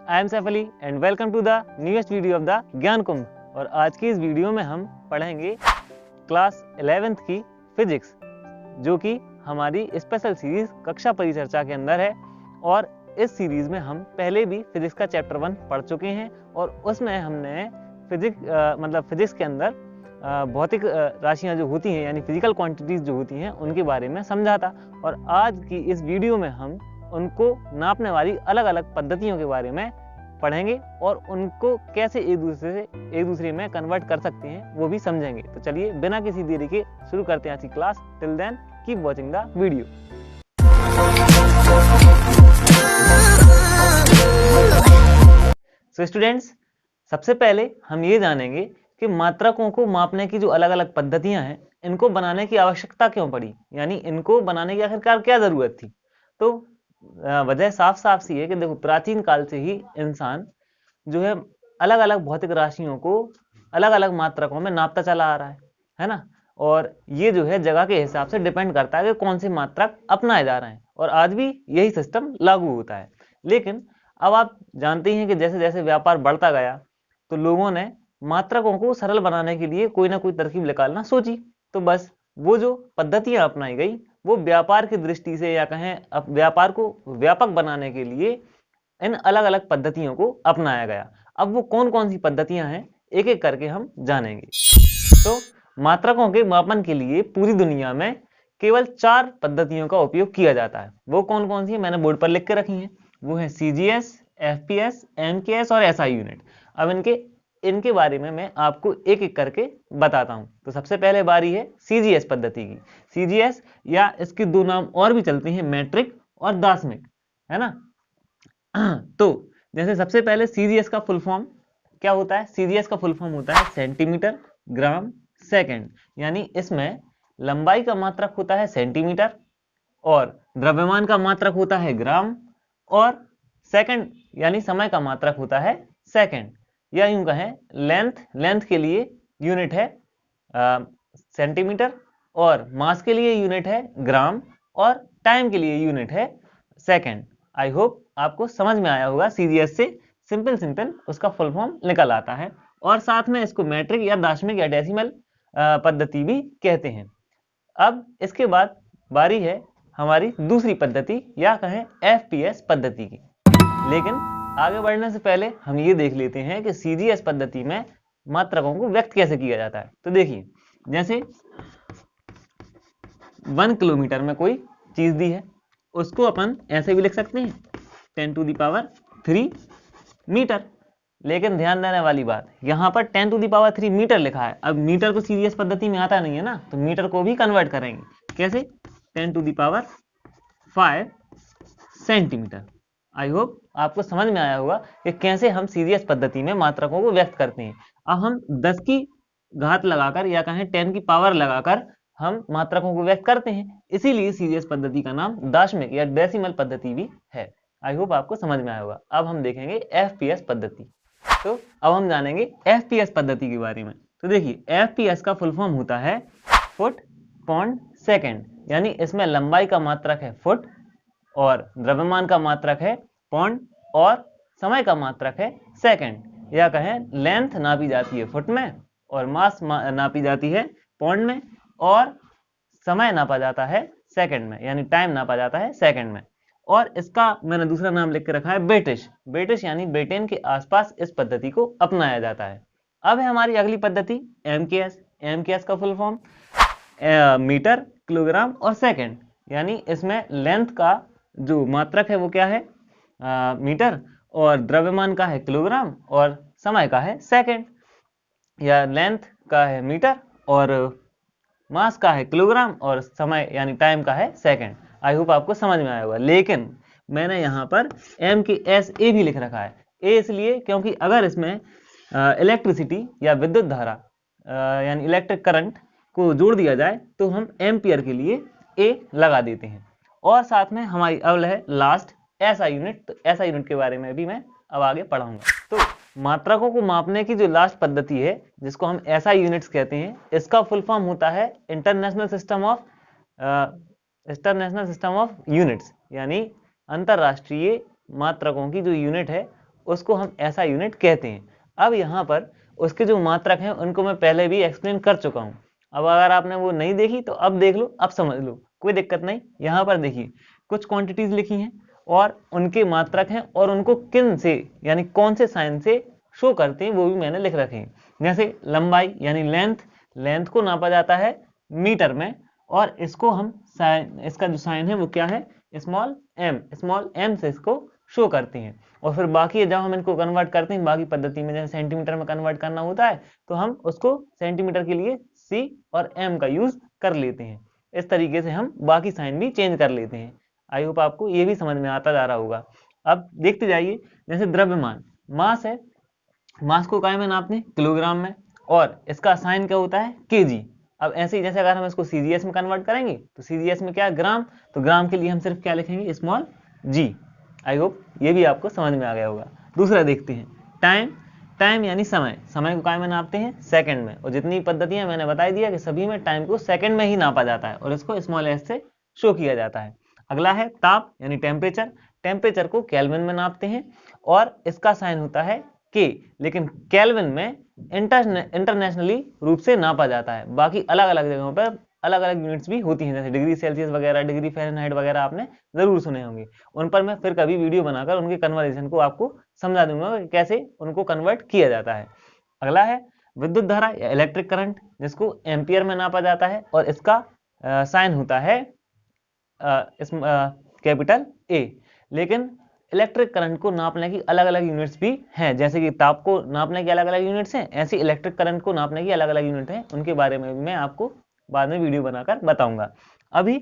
I am Saif Ali and welcome to the newest video of the Gyan Kumbh. और आज की इस वीडियो में हम पढ़ेंगे क्लास 11th की फिजिक्स, जो कि हमारी स्पेशल सीरीज कक्षा परिचर्चा के अंदर है। और इस सीरीज में हम पहले भी फिजिक्स का चैप्टर 1 पढ़ चुके हैं और उसमें हमने फिजिक्स के अंदर भौतिक राशियां जो होती हैं यानी फिजिकल क्वांटिटीज जो होती हैं उनके बारे में समझा था। और आज की इस वीडियो में हम उनको नापने वाली अलग अलग पद्धतियों के बारे में पढ़ेंगे और उनको कैसे एक दूसरे में कन्वर्ट कर सकते हैं वो भी समझेंगे। तो चलिए बिना किसी देरी के शुरू करते हैं आज की class. Till then keep watching the video. So students, सबसे पहले हम ये जानेंगे कि मात्रकों को मापने की जो अलग अलग पद्धतियां हैं इनको बनाने की आवश्यकता क्यों पड़ी, यानी इनको बनाने की आखिरकार क्या जरूरत थी। तो वजह साफ साफ सी है कि देखो, प्राचीन काल से ही इंसान जो है अलग अलग भौतिक राशियों को अलग अलग मात्रकों में नापता चला आ रहा है ना। और ये जो है जगह के हिसाब से डिपेंड करता है कि कौन से मात्रक अपनाए जा रहे हैं, और आज भी यही सिस्टम लागू होता है। लेकिन अब आप जानते हैं कि जैसे जैसे व्यापार बढ़ता गया तो लोगों ने मात्रकों को सरल बनाने के लिए कोई ना कोई तरकीब निकालना सोची। तो बस वो जो पद्धतियां अपनाई गई वो व्यापार की दृष्टि से या कहें व्यापार को व्यापक बनाने के लिए इन अलग अलग पद्धतियों को अपनाया गया। अब वो कौन कौन सी पद्धतियां हैं एक एक करके हम जानेंगे। तो मात्रकों के मापन के लिए पूरी दुनिया में केवल 4 पद्धतियों का उपयोग किया जाता है। वो कौन कौन सी है मैंने बोर्ड पर लिख के रखी हैं। वो है CGS, FPS, MKS और SI यूनिट। अब इनके बारे में मैं आपको एक एक करके बताता हूं। तो सबसे पहले बारी है CGS पद्धति की। CGS या इसके दो नाम और भी चलते हैं, मैट्रिक और दार्शनिक, है ना। तो जैसे सबसे पहले CGS का फुल फॉर्म क्या होता है। CGS का फुल फॉर्म होता है सेंटीमीटर, ग्राम, सेकंड। यानी इसमें लंबाई का मात्रक होता है सेंटीमीटर और द्रव्यमान का मात्रक होता है ग्राम, और सेकंड यानी समय का मात्रक होता है सेकंड। या यूं कहें लेंथ के लिए यूनिट है सेंटीमीटर, और मास के लिए यूनिट है ग्राम, और टाइम के लिए यूनिट है सेकंड। आई होप आपको समझ में आया होगा। CGS से सिंपल उसका फुल फॉर्म निकल आता है, और साथ में इसको मैट्रिक या दार्शनिक या डेसिमल पद्धति भी कहते हैं। अब इसके बाद बारी है हमारी दूसरी पद्धति या कहें FPS पद्धति की। लेकिन आगे बढ़ने से पहले हम ये देख लेते हैं कि CGS पद्धति में मात्रकों को व्यक्त कैसे किया जाता है। तो देखिए, जैसे 1 किलोमीटर में कोई चीज दी है, उसको अपन ऐसे भी लिख सकते हैं 10⁻³ मीटर। लेकिन ध्यान देने वाली बात, यहाँ पर 10⁻³ मीटर लिखा है। अब मीटर को CGS पद्धति में आता नहीं है ना, तो मीटर को भी कन्वर्ट करेंगे कैसे, 10⁵ सेंटीमीटर। आई होप आपको समझ में आया होगा कि कैसे हम CGS पद्धति में मात्रकों को व्यक्त करते हैं। अब हम 10 की घात लगाकर या कहें 10 की पावर लगाकर हम मात्रकों को व्यक्त करते हैं, इसीलिए CGS पद्धति का नाम दार्शनिक या डेसिमल पद्धति भी है। आई होप आपको समझ में आया होगा। अब हम देखेंगे FPS पद्धति। तो अब हम जानेंगे FPS पद्धति के बारे में। तो देखिए, FPS का फुल फॉर्म होता है फुट पौंड सेकंड। यानी इसमें लंबाई का मात्रक है फुट, और द्रव्यमान का मात्रक है पौंड, और समय का मात्रक है सेकंड। या कहें लेंथ नापी जाती है फुट में, और मास नापी जाती है पौंड में, और समय नापा जाता है सेकंड में, यानी टाइम नापा जाता है सेकंड में। और इसका मैंने दूसरा नाम लिख के रखा है ब्रिटिश यानी ब्रिटेन के आसपास इस पद्धति को अपनाया जाता है। अब है हमारी अगली पद्धति MKS का फुल फॉर्म मीटर, किलोग्राम और सेकंड। यानी इसमें लेंथ का जो मात्रक है वो क्या है मीटर, और द्रव्यमान का है किलोग्राम, और समय का है सेकंड। या लेंथ का है मीटर और मास का है किलोग्राम, और समय यानी टाइम का है सेकंड। आई होप आपको समझ में आया होगा। लेकिन मैंने यहाँ पर MKSA भी लिख रखा है। ए इसलिए क्योंकि अगर इसमें इलेक्ट्रिसिटी या विद्युत धारा यानी इलेक्ट्रिक करंट को जोड़ दिया जाए तो हम एम्पियर के लिए A लगा देते हैं। और साथ में हमारी अब है लास्ट SI यूनिट। तो SI यूनिट के बारे में भी मैं अब आगे पढ़ाऊंगा। तो मात्रकों को मापने की जो लास्ट पद्धति है जिसको हम SI यूनिट्स कहते हैं, इसका फुल फॉर्म होता है इंटरनेशनल सिस्टम ऑफ यूनिट्स। यानी अंतरराष्ट्रीय मात्रकों की जो यूनिट है उसको हम ऐसा यूनिट कहते हैं। अब यहाँ पर उसके जो मात्रक हैं उनको मैं पहले भी एक्सप्लेन कर चुका हूँ। अब अगर आपने वो नहीं देखी तो अब देख लो, अब समझ लो, कोई दिक्कत नहीं। यहाँ पर देखिए कुछ क्वांटिटीज लिखी हैं और उनके मात्रक हैं और उनको किन से यानी कौन से साइन से शो करते हैं वो भी मैंने लिख रखे हैं। जैसे लंबाई यानी लेंथ को नापा जाता है मीटर में और इसको हम साइन, इसका जो साइन है वो क्या है, स्मॉल एम से इसको शो करते हैं। और फिर बाकी जब हम इनको कन्वर्ट करते हैं बाकी पद्धति में, जैसे सेंटीमीटर में कन्वर्ट करना होता है तो हम उसको सेंटीमीटर के लिए सी और एम का यूज कर लेते हैं। इस तरीके से हम बाकी साइन भी चेंज कर लेते हैं। आई होप आपको ये भी समझ में आता जा रहा होगा। अब देखते जाइए, जैसे द्रव्यमान मास है, मास को काय में नापते हैं, किलोग्राम में, और इसका साइन क्या होता है, केजी। अब ऐसे ही जैसे अगर हम इसको सीजीएस में कन्वर्ट करेंगे तो सीजीएस में क्या है, ग्राम, तो ग्राम के लिए हम सिर्फ क्या लिखेंगे, स्मॉल जी। आई होप ये भी आपको समझ में आ गया होगा। दूसरा देखते हैं टाइम यानी समय को काय में नापते हैं, सेकंड में। और जितनी पद्धतियां मैंने बताई दिया कि सभी में टाइम को सेकंड में ही नापा जाता है और इसको स्मॉल एस से शो किया जाता है। अगला है ताप यानी टेम्परेचर को केल्विन में नापते हैं और इसका साइन होता है के, लेकिन केल्विन में इंटरनेशनली रूप से नापा जाता है। बाकी अलग अलग जगहों पर अलग अलग यूनिट्स भी होती हैं, जैसे डिग्री सेल्सियस वगैरह, डिग्री फ़ारेनहाइट वगैरह आपने जरूर सुने होंगे। उन पर मैं फिर कभी वीडियो बनाकर उनके कन्वर्जन को आपको समझा दूंगा कि कैसे उनको कन्वर्ट किया जाता है। अगला है विद्युत धारा या इलेक्ट्रिक करंट, जिसको एम्पियर में नापा जाता है और इसका साइन होता है कैपिटल ए। लेकिन इलेक्ट्रिक करंट को नापने की अलग अलग यूनिट्स भी हैं, जैसे कि ताप को नापने की अलग अलग यूनिट्स हैं, ऐसे इलेक्ट्रिक करंट को नापने की अलग अलग यूनिट हैं। उनके बारे में मैं आपको बाद में वीडियो बनाकर बताऊंगा। अभी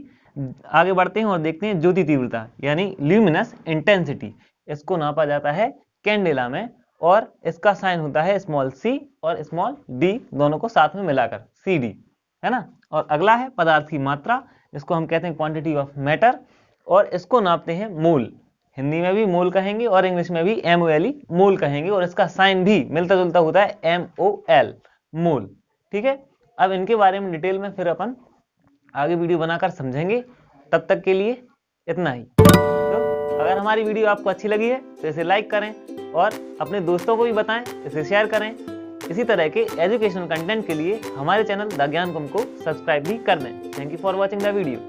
आगे बढ़ते हैं और देखते हैं ज्योति तीव्रता यानी ल्यूमिनस इंटेंसिटी। इसको नापा जाता है कैंडेला में और इसका साइन होता है स्मॉल सी और स्मॉल डी, दोनों को साथ में मिलाकर सी डी, है ना। और अगला है पदार्थ की मात्रा, जिसको हम कहते हैं क्वांटिटी ऑफ मैटर, और इसको नापते हैं मोल। हिंदी में भी मोल कहेंगे और इंग्लिश में भी MOLE मोल कहेंगे, और इसका साइन भी मिलता जुलता होता है MOL मोल। ठीक है, अब इनके बारे में डिटेल में फिर अपन आगे वीडियो बनाकर समझेंगे। तब तक के लिए इतना ही। तो अगर हमारी वीडियो आपको अच्छी लगी है तो इसे लाइक करें और अपने दोस्तों को भी बताएं, इसे शेयर करें। इसी तरह के एजुकेशनल कंटेंट के लिए हमारे चैनल द ज्ञान कुंभ को सब्सक्राइब भी कर दें। Thank you for watching the video.